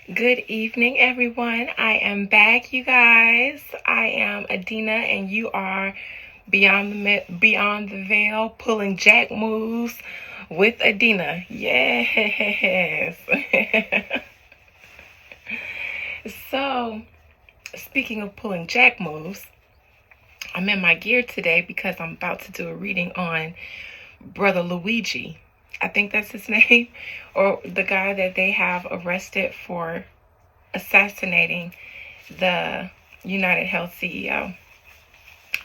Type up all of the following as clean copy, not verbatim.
Good evening, everyone. I am back, you guys. I am Adina, and you are beyond the veil, pulling jack moves with Adina. Yes. So, speaking of pulling jack moves, I'm in my gear today because I'm about to do a reading on Brother Luigi. I think that's his name, or the guy that they have arrested for assassinating the United Health CEO.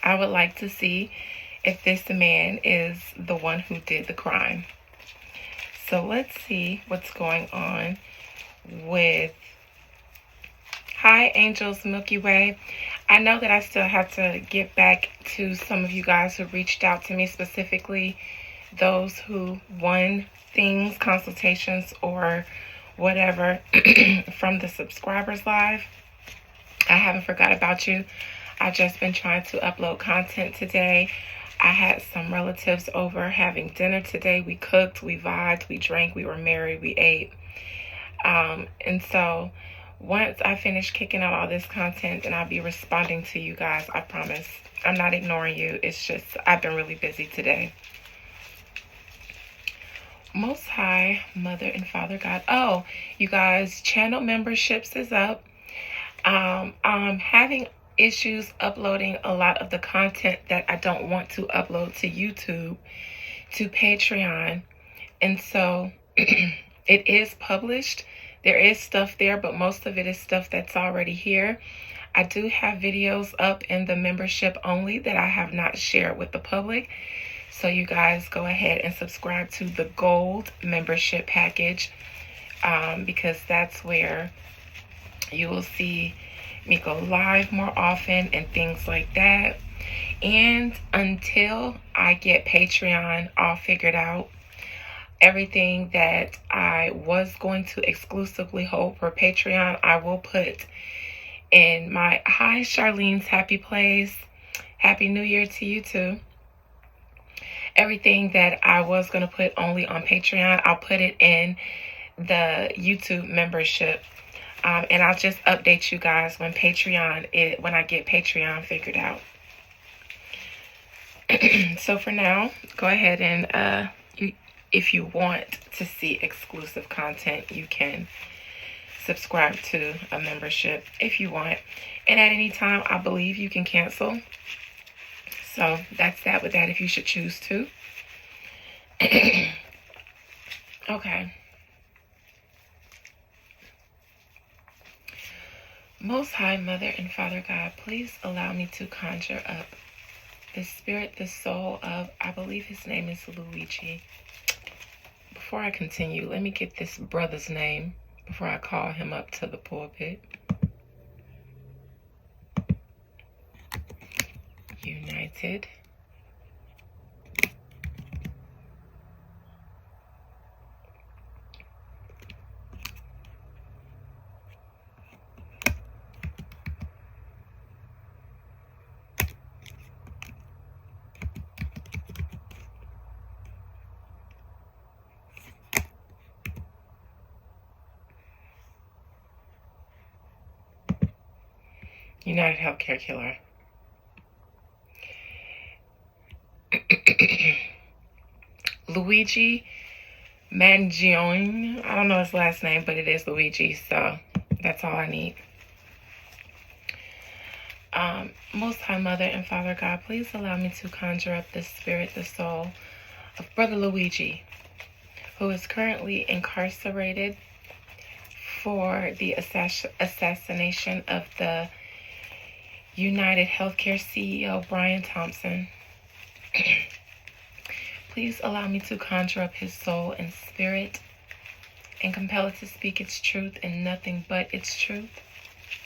I would like to see if this man is the one who did the crime. So let's see what's going on with Hi Angels Milky Way. I know that I still have to get back to some of you guys who reached out to me, specifically those who won things, consultations, or whatever from the subscribers live. I haven't forgot about you. I've just been trying to upload content today. I had some relatives over having dinner today. We cooked, we vibed, we drank, we were merry, we ate. And so once I finish kicking out all this content, then I'll be responding to you guys. I promise. I'm not ignoring you. It's just I've been really busy today. Most High, Mother and Father God. Oh, you guys, channel memberships is up. I'm having issues uploading a lot of the content that I don't want to upload to YouTube to Patreon. And so it is published. There is stuff there, but most of it is stuff that's already here. I do have videos up in the membership only that I have not shared with the public. So you guys go ahead and subscribe to the gold membership package because that's where you will see me go live more often and things like that. And until I get Patreon all figured out, everything that I was going to exclusively hold for Patreon, I will put in my Hi Charlene's Happy Place. Happy New Year to you too. Everything that I was going to put only on Patreon, I'll put it in the YouTube membership. And I'll just update you guys when I get Patreon figured out. So for now, go ahead and if you want to see exclusive content, you can subscribe to a membership if you want. And at any time, I believe you can cancel. So that's that with that if you should choose to. Okay. Most High Mother and Father God, please allow me to conjure up the spirit, the soul of, I believe his name is Luigi. Before I continue, let me get this brother's name before I call him up to the pulpit. United. United Healthcare Killer. Luigi Man-Down. I don't know his last name, but it is Luigi, so that's all I need. Most High Mother and Father God, please allow me to conjure up the spirit, the soul of Brother Luigi, who is currently incarcerated for the assassination of the United Healthcare CEO, Brian Thompson. Please allow me to conjure up his soul and spirit and compel it to speak its truth and nothing but its truth,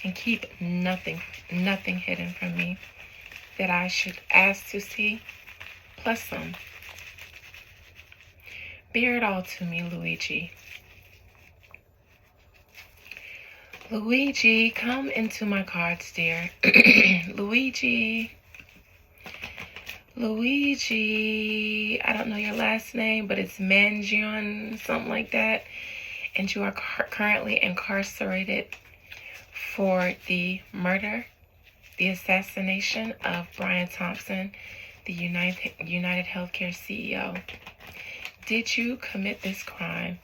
and keep nothing hidden from me that I should ask to see, plus some. Bear it all to me, Luigi. Luigi, come into my cards, dear. Luigi, I don't know your last name, but it's Mangion, something like that. and you are currently incarcerated for the murder, the assassination of Brian Thompson, the United Healthcare CEO. Did you commit this crime?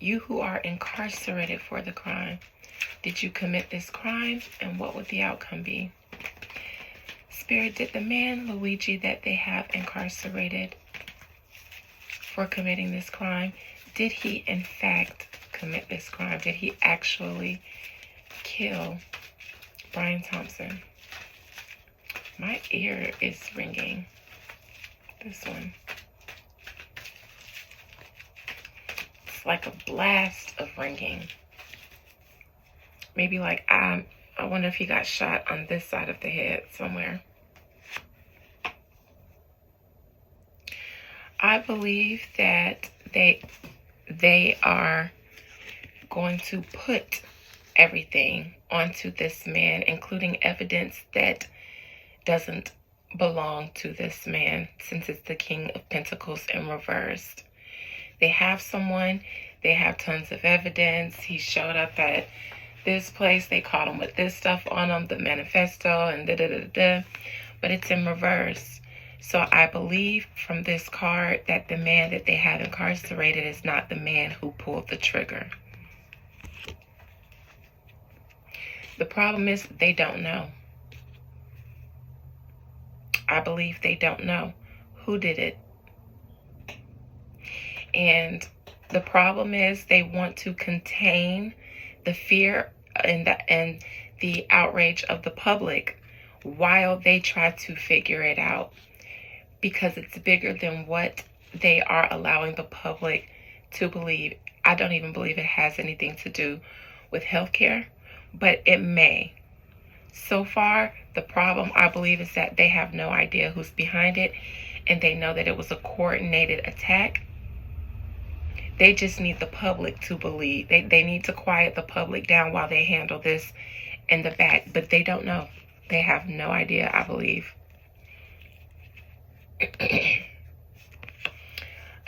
You who are incarcerated for the crime, did you commit this crime, and what would the outcome be? Spirit, did the man Luigi that they have incarcerated for committing this crime, did he in fact commit this crime? Did he actually kill Brian Thompson? My ear is ringing. This one. It's like a blast of ringing. Maybe like I wonder if he got shot on this side of the head somewhere. I believe that they are going to put everything onto this man, including evidence that doesn't belong to this man, since it's the King of Pentacles in reversed. They have someone, they have tons of evidence. He showed up at this place, they caught him with this stuff on him, the manifesto, and da-da-da-da, but it's in reverse. So I believe from this card that the man that they have incarcerated is not the man who pulled the trigger. The problem is they don't know. I believe they don't know who did it. And the problem is they want to contain the fear and the outrage of the public while they try to figure it out, because it's bigger than what they are allowing the public to believe. I don't even believe it has anything to do with healthcare, but it may. So far, the problem, I believe, is that they have no idea who's behind it, and they know that it was a coordinated attack. They just need the public to believe. They need to quiet the public down while they handle this in the back, but they don't know. They have no idea, I believe.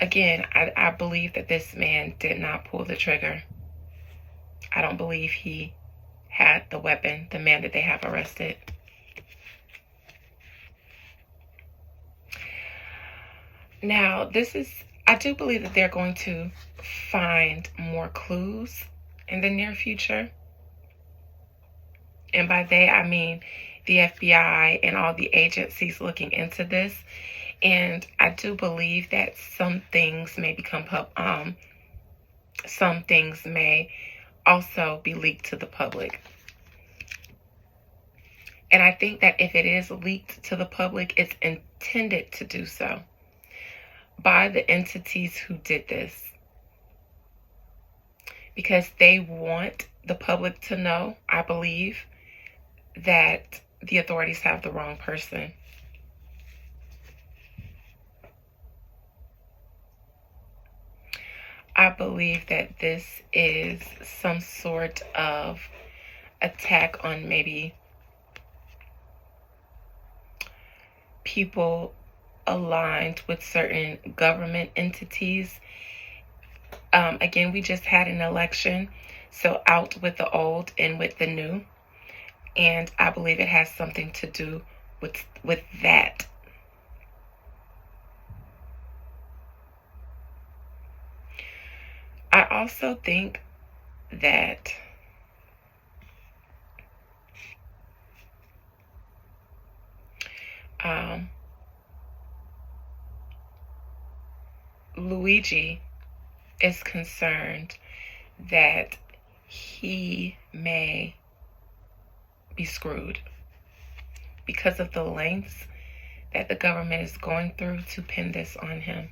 Again, I believe that this man did not pull the trigger. I don't believe he had the weapon, the man that they have arrested. Now, I do believe that they're going to find more clues in the near future. And by they, I mean the FBI and all the agencies looking into this. And I do believe that some things may become some things may also be leaked to the public. And I think that if it is leaked to the public, it's intended to do so by the entities who did this, because they want the public to know, I believe, that the authorities have the wrong person. I believe that this is some sort of attack on maybe people aligned with certain government entities. Again, we just had an election, so out with the old and with the new. And I believe it has something to do with that. I also think that Luigi is concerned that he may be screwed because of the lengths that the government is going through to pin this on him.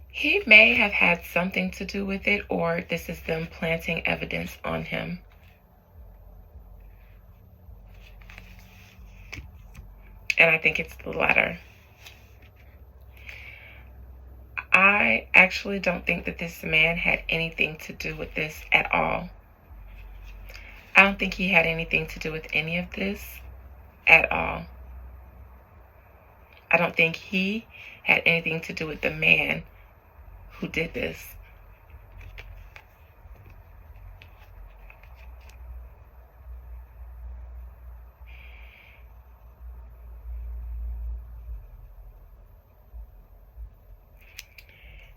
He may have had something to do with it, or this is them planting evidence on him. And I think it's the latter. I actually don't think that this man had anything to do with this at all. I don't think he had anything to do with any of this at all. I don't think he had anything to do with the man who did this.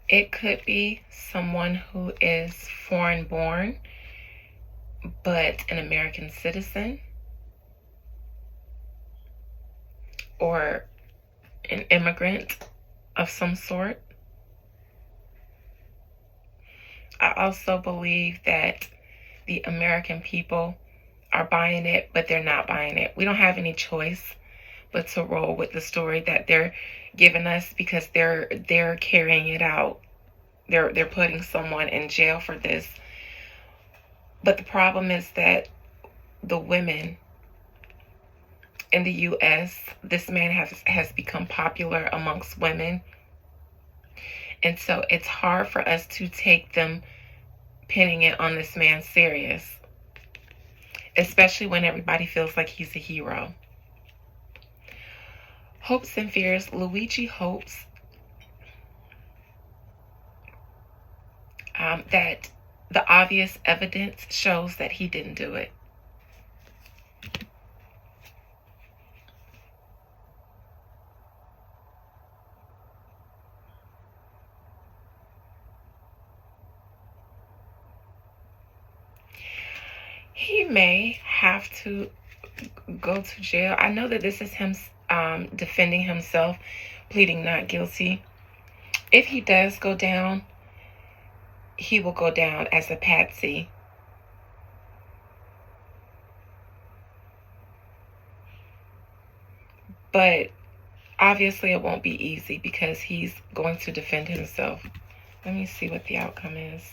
It could be someone who is foreign born, but an American citizen, or an immigrant of some sort. I also believe that the American people are buying it, but they're not buying it. We don't have any choice but to roll with the story that they're giving us, because they're carrying it out. They're putting someone in jail for this. But the problem is that the women in the US, this man has become popular amongst women. And so it's hard for us to take them pinning it on this man serious, especially when everybody feels like he's a hero. Hopes and fears. Luigi hopes that the obvious evidence shows that he didn't do it. He may have to go to jail. I know that this is him defending himself, pleading not guilty. If he does go down, he will go down as a patsy. But obviously it won't be easy because he's going to defend himself. Let me see what the outcome is.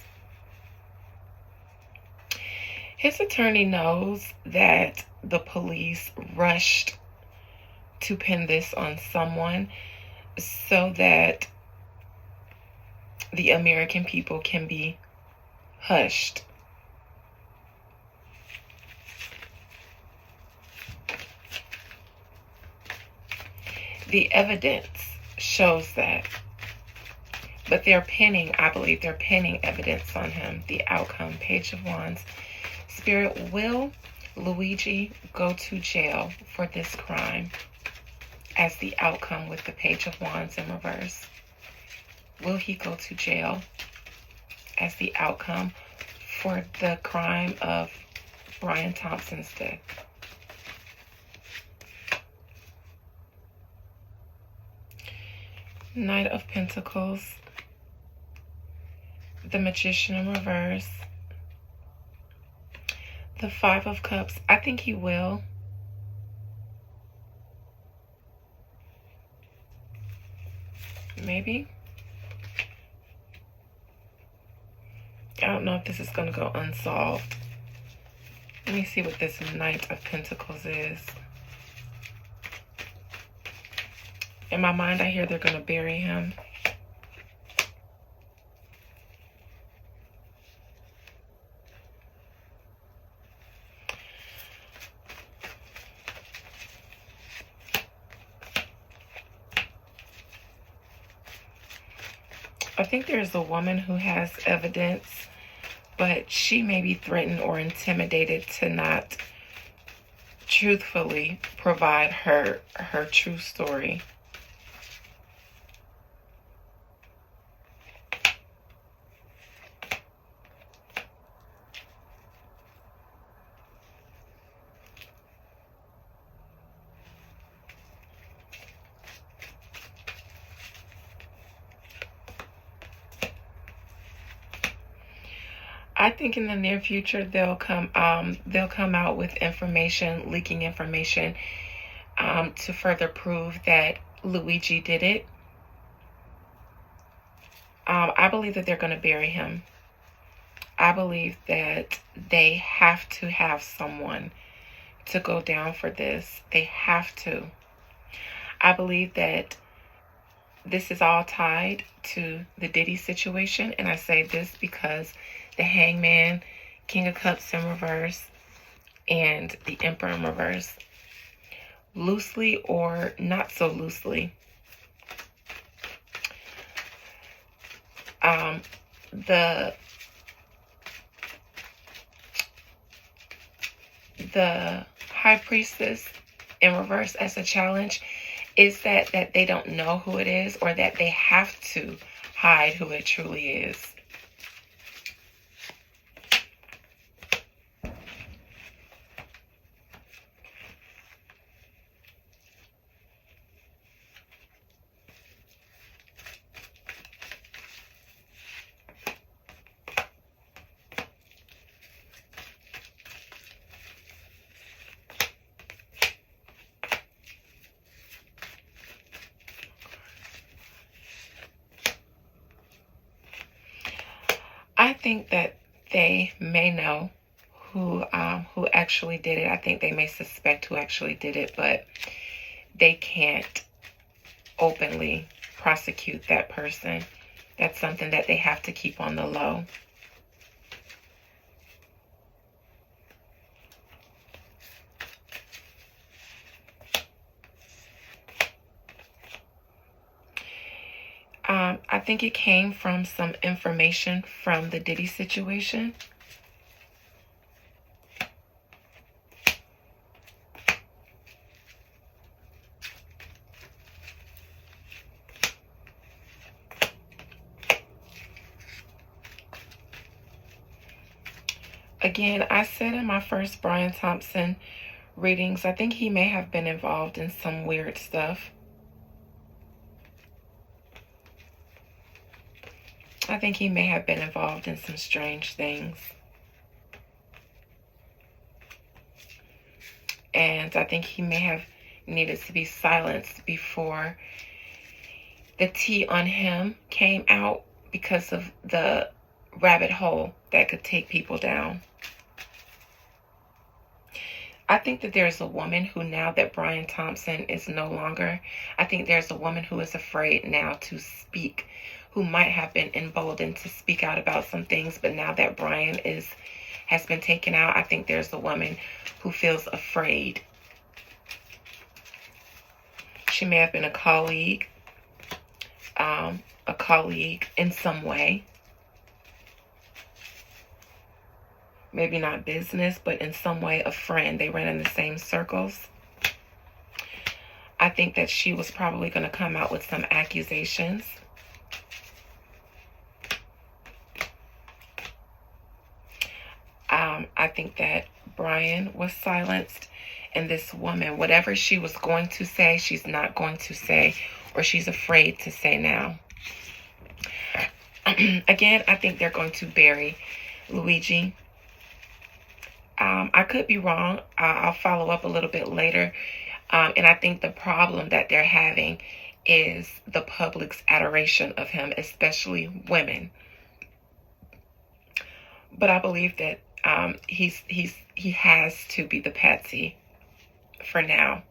His attorney knows that the police rushed to pin this on someone so that the American people can be hushed. The evidence shows that. But I believe they're pinning evidence on him. The outcome, Page of Wands. Spirit, will Luigi go to jail for this crime? As the outcome with the Page of Wands in reverse. Will he go to jail as the outcome for the crime of Brian Thompson's death? Knight of Pentacles. The Magician in reverse. The Five of Cups. I think he will. Maybe. I don't know if this is going to go unsolved. Let me see what this Knight of Pentacles is. In my mind, I hear they're going to bury him. I think there's a woman who has evidence, but she may be threatened or intimidated to not truthfully provide her true story. I think in the near future they'll come out with information, leaking information, to further prove that Luigi did it. I believe that they're going to bury him. I believe that they have to have someone to go down for this. They have to. I believe that this is all tied to the Diddy situation, and I say this because the Hangman, King of Cups in reverse, and the Emperor in reverse, loosely or not so loosely, Um, the high priestess in reverse as a challenge is that they don't know who it is, or that they have to hide who it truly is. I think that they may know who actually did it. I think they may suspect who actually did it, but they can't openly prosecute that person. That's something that they have to keep on the low. I think it came from some information from the Diddy situation. Again, I said in my first Brian Thompson readings, I think he may have been involved in some weird stuff. I think he may have been involved in some strange things. And I think he may have needed to be silenced before the tea on him came out, because of the rabbit hole that could take people down. I think that there's a woman who, now that Brian Thompson is no longer, I think there's a woman who is afraid now to speak, who might have been emboldened to speak out about some things, but now that Brian has been taken out, I think there's a woman who feels afraid. She may have been a colleague in some way. Maybe not business, but in some way a friend. They ran in the same circles. I think that she was probably going to come out with some accusations. I think that Brian was silenced, and this woman, whatever she was going to say, she's not going to say, or she's afraid to say now. Again, I think they're going to bury Luigi. I could be wrong. I'll follow up a little bit later. And I think the problem that they're having is the public's adoration of him, especially women. But I believe that he has to be the patsy for now.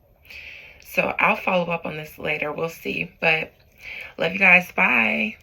So I'll follow up on this later. We'll see. But love you guys. Bye.